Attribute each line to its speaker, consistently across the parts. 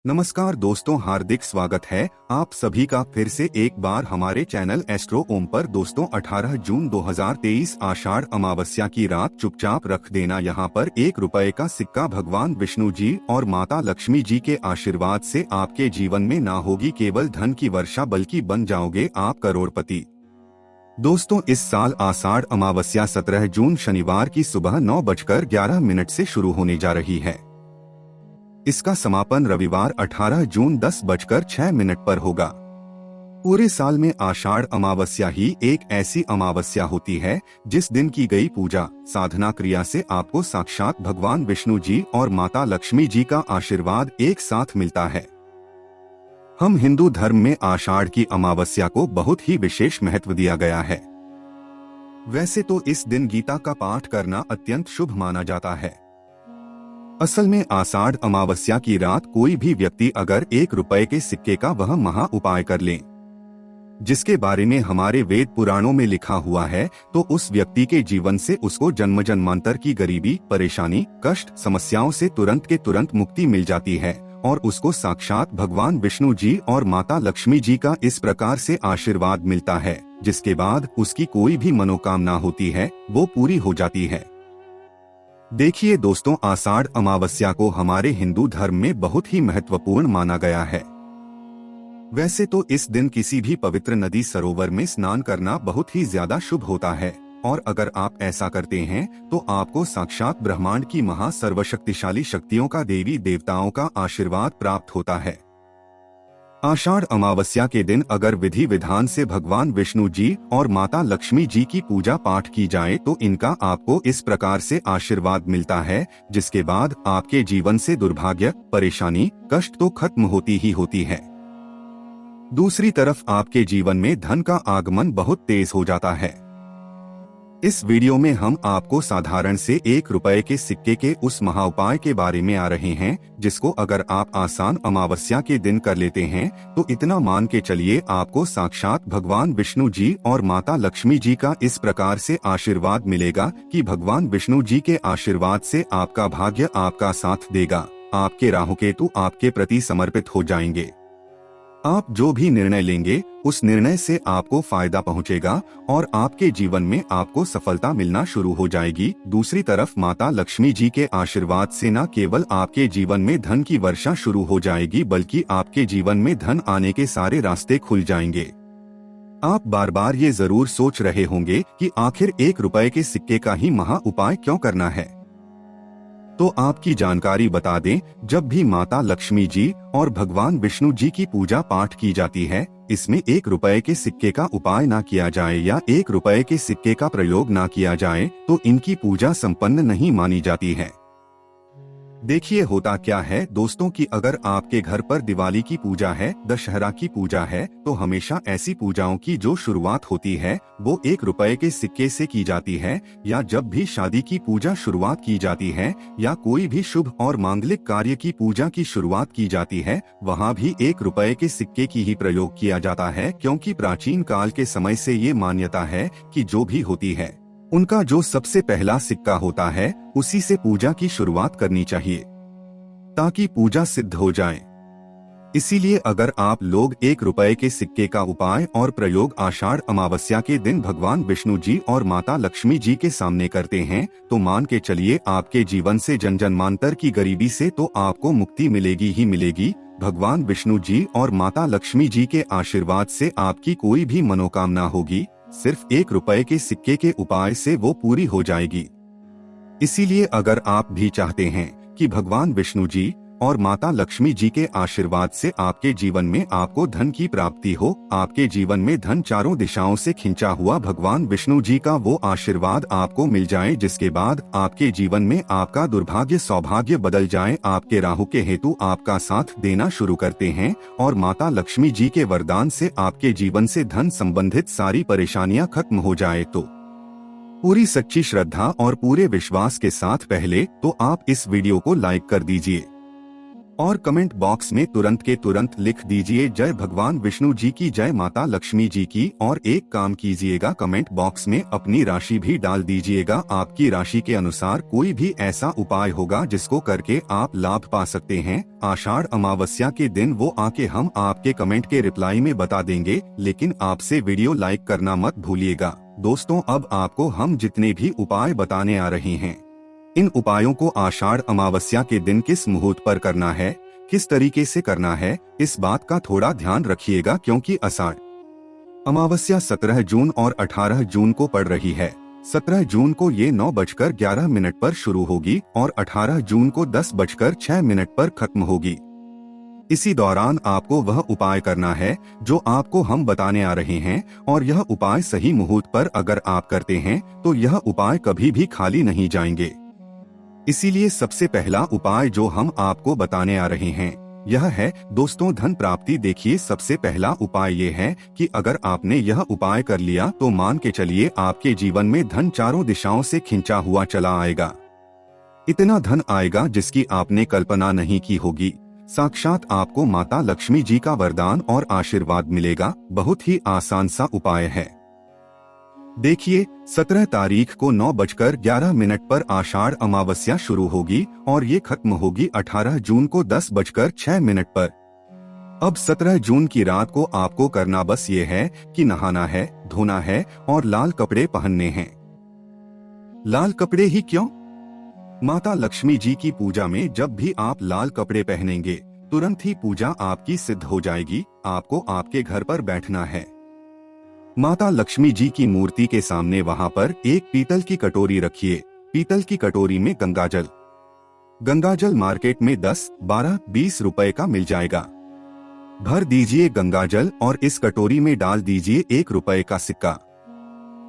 Speaker 1: नमस्कार दोस्तों, हार्दिक स्वागत है आप सभी का फिर से एक बार हमारे चैनल एस्ट्रो ओम पर। दोस्तों 18 जून 2023 आषाढ़ अमावस्या की रात चुपचाप रख देना यहाँ पर ₹1 का सिक्का। भगवान विष्णु जी और माता लक्ष्मी जी के आशीर्वाद से आपके जीवन में ना होगी केवल धन की वर्षा बल्कि बन जाओगे आप करोड़पति। दोस्तों इस साल आषाढ़ अमावस्या 17 जून शनिवार की सुबह 9:11 से शुरू होने जा रही है। इसका समापन रविवार 18 जून 10:06 पर होगा। पूरे साल में आषाढ़ अमावस्या ही एक ऐसी अमावस्या होती है जिस दिन की गई पूजा साधना क्रिया से आपको साक्षात भगवान विष्णु जी और माता लक्ष्मी जी का आशीर्वाद एक साथ मिलता है। हम हिंदू धर्म में आषाढ़ की अमावस्या को बहुत ही विशेष महत्व दिया गया है। वैसे तो इस दिन गीता का पाठ करना अत्यंत शुभ माना जाता है। असल में आषाढ़ अमावस्या की रात कोई भी व्यक्ति अगर ₹1 के सिक्के का वह महा उपाय कर ले, जिसके बारे में हमारे वेद पुराणों में लिखा हुआ है, तो उस व्यक्ति के जीवन से उसको जन्म जन्मांतर की गरीबी, परेशानी, कष्ट, समस्याओं से तुरंत के तुरंत मुक्ति मिल जाती है और उसको साक्षात भगवान विष्णु जी और माता लक्ष्मी जी का इस प्रकार से आशीर्वाद मिलता है, जिसके बाद उसकी कोई भी मनोकामना होती है वो पूरी हो जाती है। देखिए दोस्तों, आषाढ़ अमावस्या को हमारे हिंदू धर्म में बहुत ही महत्वपूर्ण माना गया है। वैसे तो इस दिन किसी भी पवित्र नदी सरोवर में स्नान करना बहुत ही ज्यादा शुभ होता है और अगर आप ऐसा करते हैं तो आपको साक्षात ब्रह्मांड की महा सर्वशक्तिशाली शक्तियों का देवी देवताओं का आशीर्वाद प्राप्त होता है। आषाढ़ अमावस्या के दिन अगर विधि विधान से भगवान विष्णु जी और माता लक्ष्मी जी की पूजा पाठ की जाए तो इनका आपको इस प्रकार से आशीर्वाद मिलता है, जिसके बाद आपके जीवन से दुर्भाग्य, परेशानी, कष्ट तो खत्म होती ही होती है। दूसरी तरफ आपके जीवन में धन का आगमन बहुत तेज हो जाता है। इस वीडियो में हम आपको साधारण से ₹1 के सिक्के के उस महाउपाय के बारे में आ रहे हैं, जिसको अगर आप आसान अमावस्या के दिन कर लेते हैं तो इतना मान के चलिए आपको साक्षात भगवान विष्णु जी और माता लक्ष्मी जी का इस प्रकार से आशीर्वाद मिलेगा कि भगवान विष्णु जी के आशीर्वाद से आपका भाग्य आपका साथ देगा, आपके राहु केतु आपके प्रति समर्पित हो जाएंगे। आप जो भी निर्णय लेंगे उस निर्णय से आपको फायदा पहुंचेगा और आपके जीवन में आपको सफलता मिलना शुरू हो जाएगी। दूसरी तरफ माता लक्ष्मी जी के आशीर्वाद से न केवल आपके जीवन में धन की वर्षा शुरू हो जाएगी बल्कि आपके जीवन में धन आने के सारे रास्ते खुल जाएंगे। आप बार बार ये जरूर सोच रहे होंगे कि आखिर ₹1 के सिक्के का ही महा उपाय क्यों करना है। तो आपकी जानकारी बता दें, जब भी माता लक्ष्मी जी और भगवान विष्णु जी की पूजा पाठ की जाती है, इसमें ₹1 के सिक्के का उपाय ना किया जाए या ₹1 के सिक्के का प्रयोग ना किया जाए तो इनकी पूजा संपन्न नहीं मानी जाती है। देखिए होता क्या है दोस्तों कि अगर आपके घर पर दिवाली की पूजा है, दशहरा की पूजा है, तो हमेशा ऐसी पूजाओं की जो शुरुआत होती है वो ₹1 के सिक्के से की जाती है, या जब भी शादी की पूजा शुरुआत की जाती है या कोई भी शुभ और मांगलिक कार्य की पूजा की शुरुआत की जाती है, वहाँ भी ₹1 के सिक्के की ही प्रयोग किया जाता है, क्योंकि प्राचीन काल के समय से ये मान्यता है कि जो भी होती है उनका जो सबसे पहला सिक्का होता है उसी से पूजा की शुरुआत करनी चाहिए ताकि पूजा सिद्ध हो जाए। इसीलिए अगर आप लोग ₹1 के सिक्के का उपाय और प्रयोग आषाढ़ अमावस्या के दिन भगवान विष्णु जी और माता लक्ष्मी जी के सामने करते हैं तो मान के चलिए आपके जीवन से जन जन्मांतर की गरीबी से तो आपको मुक्ति मिलेगी ही मिलेगी। भगवान विष्णु जी और माता लक्ष्मी जी के आशीर्वाद से आपकी कोई भी मनोकामना होगी, सिर्फ ₹1 के सिक्के के उपाय से वो पूरी हो जाएगी। इसीलिए अगर आप भी चाहते हैं कि भगवान विष्णु जी और माता लक्ष्मी जी के आशीर्वाद से आपके जीवन में आपको धन की प्राप्ति हो, आपके जीवन में धन चारों दिशाओं से खिंचा हुआ भगवान विष्णु जी का वो आशीर्वाद आपको मिल जाए, जिसके बाद आपके जीवन में आपका दुर्भाग्य सौभाग्य बदल जाए, आपके राहु के हेतु आपका साथ देना शुरू करते हैं और माता लक्ष्मी जी के वरदान से आपके जीवन से धन संबंधित सारी परेशानियां खत्म हो जाए, तो पूरी सच्ची श्रद्धा और पूरे विश्वास के साथ पहले तो आप इस वीडियो को लाइक कर दीजिए। और कमेंट बॉक्स में तुरंत के तुरंत लिख दीजिए जय भगवान विष्णु जी की, जय माता लक्ष्मी जी की। और एक काम कीजिएगा, कमेंट बॉक्स में अपनी राशि भी डाल दीजिएगा। आपकी राशि के अनुसार कोई भी ऐसा उपाय होगा जिसको करके आप लाभ पा सकते हैं। आषाढ़ अमावस्या के दिन वो आके हम आपके कमेंट के रिप्लाई में बता देंगे, लेकिन आपसे वीडियो लाइक करना मत भूलिएगा। दोस्तों, अब आपको हम जितने भी उपाय बताने आ रहे हैं, इन उपायों को आषाढ़ अमावस्या के दिन किस मुहूर्त पर करना है, किस तरीके से करना है, इस बात का थोड़ा ध्यान रखिएगा, क्योंकि आषाढ़ अमावस्या 17 जून और 18 जून को पड़ रही है। 17 जून को ये 9:11 पर शुरू होगी और 18 जून को 10:06 पर खत्म होगी। इसी दौरान आपको वह उपाय करना है जो आपको हम बताने आ रहे हैं, और यह उपाय सही मुहूर्त पर अगर आप करते हैं तो यह उपाय कभी भी खाली नहीं जाएंगे। इसीलिए सबसे पहला उपाय जो हम आपको बताने आ रहे हैं यह है दोस्तों, धन प्राप्ति। देखिए, सबसे पहला उपाय ये है कि अगर आपने यह उपाय कर लिया तो मान के चलिए आपके जीवन में धन चारों दिशाओं से खिंचा हुआ चला आएगा। इतना धन आएगा जिसकी आपने कल्पना नहीं की होगी। साक्षात आपको माता लक्ष्मी जी का वरदान और आशीर्वाद मिलेगा। बहुत ही आसान सा उपाय है। देखिए, 17 तारीख को 9:11 पर आषाढ़ अमावस्या शुरू होगी और ये खत्म होगी 18 जून को 10:06 पर। अब 17 जून की रात को आपको करना बस ये है कि नहाना है, धोना है और लाल कपड़े पहनने हैं। लाल कपड़े ही क्यों? माता लक्ष्मी जी की पूजा में जब भी आप लाल कपड़े पहनेंगे तुरंत ही पूजा आपकी सिद्ध हो जाएगी। आपको आपके घर पर बैठना है, माता लक्ष्मी जी की मूर्ति के सामने वहां पर एक पीतल की कटोरी रखिए। पीतल की कटोरी में गंगाजल मार्केट में 10, 12, 20 रुपए का मिल जाएगा। भर दीजिए गंगाजल और इस कटोरी में डाल दीजिए 1 रुपए का सिक्का।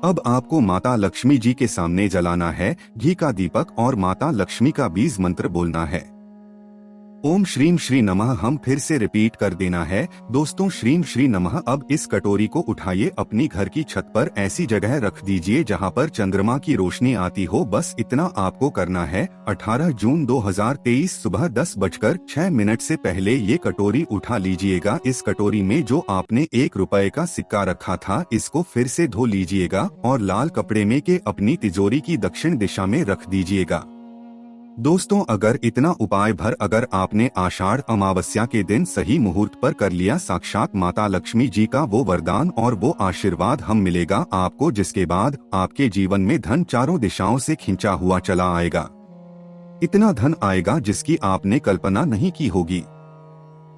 Speaker 1: अब आपको माता लक्ष्मी जी के सामने जलाना है घी का दीपक और माता लक्ष्मी का बीज मंत्र बोलना है। ओम श्रीम श्री नमः। हम फिर से रिपीट कर देना है दोस्तों, श्रीम श्री नमः। अब इस कटोरी को उठाइए, अपनी घर की छत पर ऐसी जगह रख दीजिए जहां पर चंद्रमा की रोशनी आती हो। बस इतना आपको करना है। 18 जून 2023 सुबह 10:06 से पहले ये कटोरी उठा लीजिएगा। इस कटोरी में जो आपने 1 रुपए का सिक्का रखा था इसको फिर से धो लीजिएगा और लाल कपड़े में के अपनी तिजोरी की दक्षिण दिशा में रख दीजिएगा। दोस्तों, अगर इतना उपाय भर अगर आपने आषाढ़ अमावस्या के दिन सही मुहूर्त पर कर लिया, साक्षात माता लक्ष्मी जी का वो वरदान और वो आशीर्वाद हम मिलेगा आपको, जिसके बाद आपके जीवन में धन चारों दिशाओं से खिंचा हुआ चला आएगा। इतना धन आएगा जिसकी आपने कल्पना नहीं की होगी।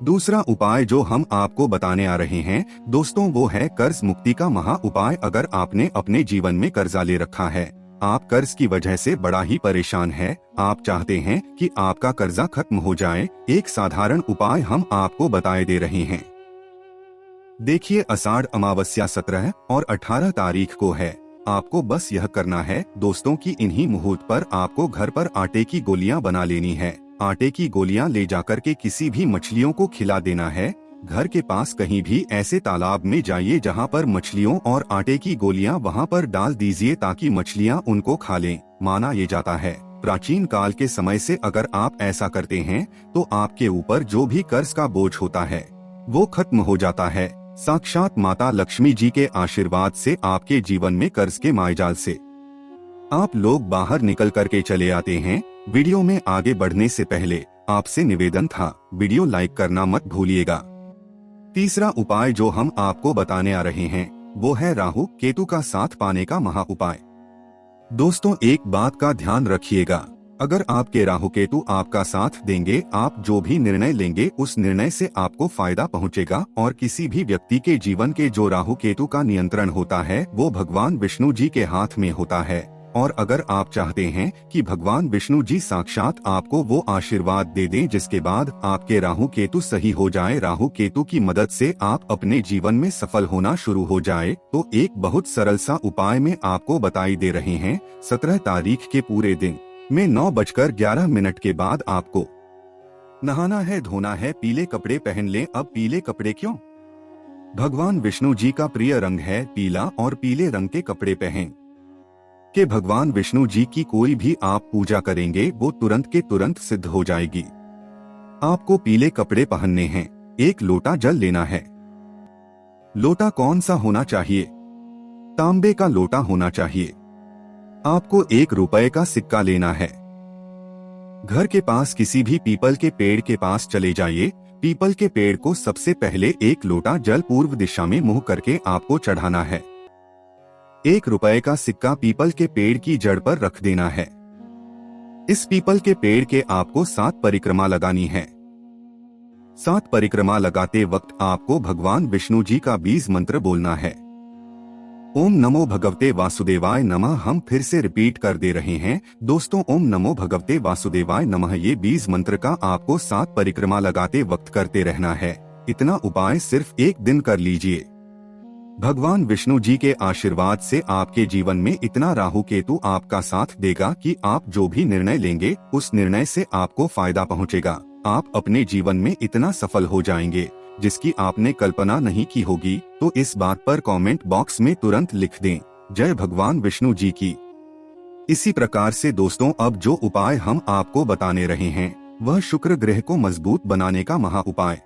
Speaker 1: दूसरा उपाय जो हम आपको बताने आ रहे हैं दोस्तों, वो है कर्ज मुक्ति का महा उपाय। अगर आपने अपने जीवन में कर्जा ले रखा है, आप कर्ज की वजह से बड़ा ही परेशान है, आप चाहते हैं कि आपका कर्जा खत्म हो जाए, एक साधारण उपाय हम आपको बताए दे रहे हैं। देखिए, आषाढ़ अमावस्या 17 और 18 तारीख को है। आपको बस यह करना है दोस्तों कि इन्हीं मुहूर्त पर आपको घर पर आटे की गोलियां बना लेनी है। आटे की गोलियां ले जाकर के किसी भी मछलियों को खिला देना है। घर के पास कहीं भी ऐसे तालाब में जाइए जहां पर मछलियों और आटे की गोलियां वहां पर डाल दीजिए ताकि मछलियां उनको खा लें। माना ये जाता है प्राचीन काल के समय से अगर आप ऐसा करते हैं तो आपके ऊपर जो भी कर्ज का बोझ होता है वो खत्म हो जाता है। साक्षात माता लक्ष्मी जी के आशीर्वाद से आपके जीवन में कर्ज के मायाजाल से आप लोग बाहर निकल करके चले आते हैं। वीडियो में आगे बढ़ने से पहले आपसे निवेदन था, वीडियो लाइक करना मत भूलिएगा। तीसरा उपाय जो हम आपको बताने आ रहे हैं वो है राहु केतु का साथ पाने का महा उपाय। दोस्तों, एक बात का ध्यान रखिएगा, अगर आपके राहु केतु आपका साथ देंगे, आप जो भी निर्णय लेंगे उस निर्णय से आपको फायदा पहुंचेगा। और किसी भी व्यक्ति के जीवन के जो राहु केतु का नियंत्रण होता है वो भगवान विष्णु जी के हाथ में होता है। और अगर आप चाहते हैं कि भगवान विष्णु जी साक्षात आपको वो आशीर्वाद दे दें जिसके बाद आपके राहु केतु सही हो जाए, राहु केतु की मदद से आप अपने जीवन में सफल होना शुरू हो जाए, तो एक बहुत सरल सा उपाय में आपको बताई दे रहे हैं। 17 तारीख के पूरे दिन में 9:11 के बाद आपको नहाना है, धोना है, पीले कपड़े पहन लें। अब पीले कपड़े क्यों? भगवान विष्णु जी का प्रिय रंग है पीला, और पीले रंग के कपड़े पहन कि भगवान विष्णु जी की कोई भी आप पूजा करेंगे वो तुरंत के तुरंत सिद्ध हो जाएगी। आपको पीले कपड़े पहनने हैं। एक लोटा जल लेना है। लोटा कौन सा होना चाहिए? तांबे का लोटा होना चाहिए। आपको 1 रुपए का सिक्का लेना है। घर के पास किसी भी पीपल के पेड़ के पास चले जाइए। पीपल के पेड़ को सबसे पहले 1 लोटा जल पूर्व दिशा में मुंह करके आपको चढ़ाना है। 1 रुपए का सिक्का पीपल के पेड़ की जड़ पर रख देना है। इस पीपल के पेड़ के आपको 7 परिक्रमा लगानी है। 7 परिक्रमा लगाते वक्त आपको भगवान विष्णु जी का बीज मंत्र बोलना है। ओम नमो भगवते वासुदेवाय नमः। हम फिर से रिपीट कर दे रहे हैं दोस्तों, ओम नमो भगवते वासुदेवाय नमः। ये बीज मंत्र का आपको 7 परिक्रमा लगाते वक्त करते रहना है। इतना उपाय सिर्फ 1 दिन कर लीजिए। भगवान विष्णु जी के आशीर्वाद से आपके जीवन में इतना राहु केतु आपका साथ देगा कि आप जो भी निर्णय लेंगे उस निर्णय से आपको फायदा पहुंचेगा। आप अपने जीवन में इतना सफल हो जाएंगे जिसकी आपने कल्पना नहीं की होगी। तो इस बात पर कमेंट बॉक्स में तुरंत लिख दें, जय भगवान विष्णु जी की। इसी प्रकार से दोस्तों, अब जो उपाय हम आपको बताने रहे हैं वह शुक्र ग्रह को मजबूत बनाने का महा उपाय।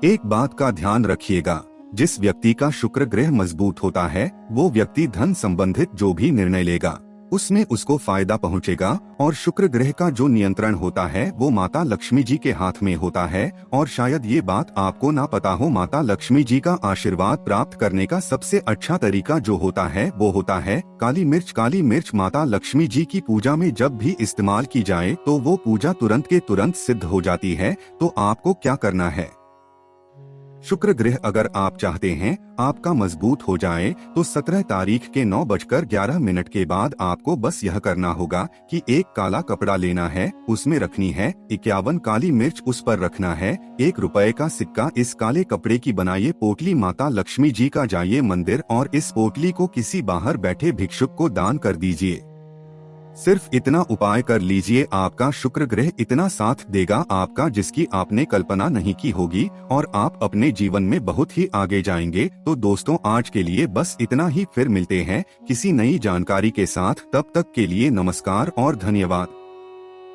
Speaker 1: एक बात का ध्यान रखिएगा, जिस व्यक्ति का शुक्र ग्रह मजबूत होता है वो व्यक्ति धन संबंधित जो भी निर्णय लेगा उसमें उसको फायदा पहुंचेगा। और शुक्र ग्रह का जो नियंत्रण होता है वो माता लक्ष्मी जी के हाथ में होता है। और शायद ये बात आपको ना पता हो, माता लक्ष्मी जी का आशीर्वाद प्राप्त करने का सबसे अच्छा तरीका जो होता है वो होता है काली मिर्च। काली मिर्च माता लक्ष्मी जी की पूजा में जब भी इस्तेमाल की जाए तो वो पूजा तुरंत के तुरंत सिद्ध हो जाती है। तो आपको क्या करना है, शुक्र ग्रह अगर आप चाहते हैं आपका मजबूत हो जाए तो 17 तारीख के 9:11 के बाद आपको बस यह करना होगा कि एक काला कपड़ा लेना है, उसमें रखनी है 51 काली मिर्च, उस पर रखना है 1 रुपए का सिक्का। इस काले कपड़े की बनाइए पोटली माता लक्ष्मी जी का जाइए मंदिर और इस पोटली को किसी बाहर बैठे भिक्षुक को दान कर दीजिए। सिर्फ इतना उपाय कर लीजिए, आपका शुक्र ग्रह इतना साथ देगा आपका जिसकी आपने कल्पना नहीं की होगी और आप अपने जीवन में बहुत ही आगे जाएंगे। तो दोस्तों, आज के लिए बस इतना ही। फिर मिलते हैं किसी नई जानकारी के साथ। तब तक के लिए नमस्कार और धन्यवाद।